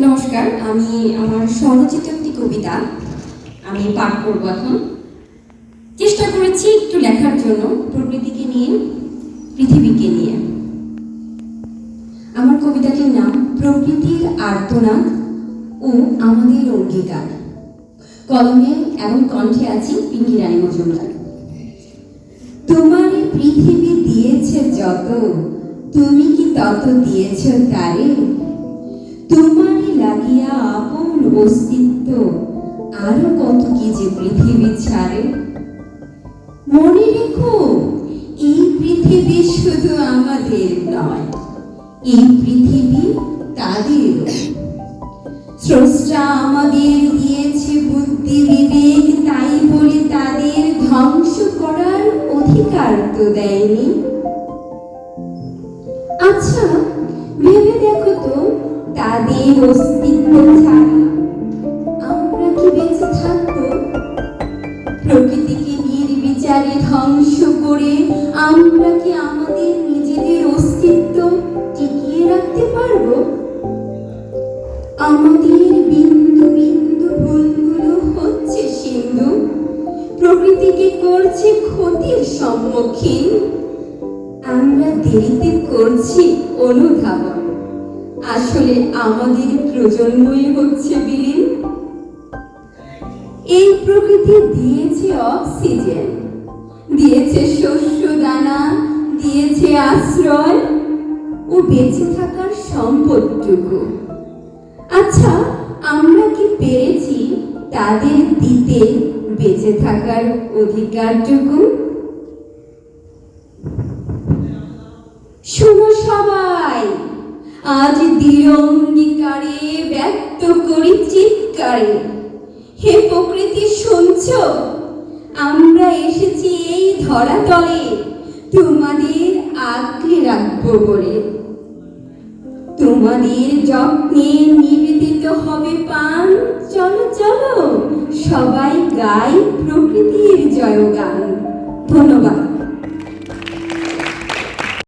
নমস্কার, আমি আমার স্বরচিত একটি কবিতা আমি পাঠ করব এখন। চেষ্টা করেছি একটু লেখার জন্য প্রকৃতিকে নিয়ে, পৃথিবীকে নিয়ে। আমার কবিতাটির নাম প্রকৃতির আর্তনাদ ও আমাদের অঙ্গীকার। কলমে এবং কণ্ঠে আছি পিঙ্কি রানী মজুমদার। তোমার পৃথিবী দিয়েছে যত, তুমি কি তত দিয়েছ তারে? তোমারই লাগিয়া আপন অস্তিত্ব আরো কত কি যে পৃথিবী ছাড়ে। মনে রেখো, এই পৃথিবী শুধু আমাদের নয়, এই পৃথিবী তাদের। স্রষ্টা আমাদের দিয়েছে বুদ্ধি বিবেক, তাই বলে তাদের ধ্বংস করার অধিকার তো দেয়নি। আচ্ছা, ভেবে দেখো তো, তাদের অস্তিত্ব ছাড়া আমরা কি বেঁচে থাকবো? প্রকৃতিকে নির্বিচারে ধ্বংস করে আমরা কি আমাদের নিজেদের অস্তিত্ব টিকিয়ে রাখতে পারবো? আমাদের বিন্দু বিন্দু ভুলগুলো হচ্ছে সিন্ধু, প্রকৃতিকে করছে ক্ষতির সম্মুখীন। আমরা দেরিতে করছি অনুধাবন, আসলে আমাদের প্রজন্মই হচ্ছে বিলীন। এই প্রকৃতি দিয়েছে অক্সিজেন, দিয়েছে শস্য দানা, দিয়েছে আশ্রয় ও বেঁচে থাকার সম্পদটুকু। আচ্ছা, আমরা কি পেরেছি তাদের দিতে বেঁচে থাকার অধিকারটুকু? শোনো সবাই, আজ দৃঢ় অঙ্গীকারে ব্যক্ত করি চিৎকারে, হে প্রকৃতি শুনছ? আমরা এসেছি এই ধরাতলে তোমাদের আগলে রাখবো বলে। তোমাদের যত্নে নিবেদিত হবে পান। চলো চলো, সবাই গাই প্রকৃতির জয়গান। ধন্যবাদ।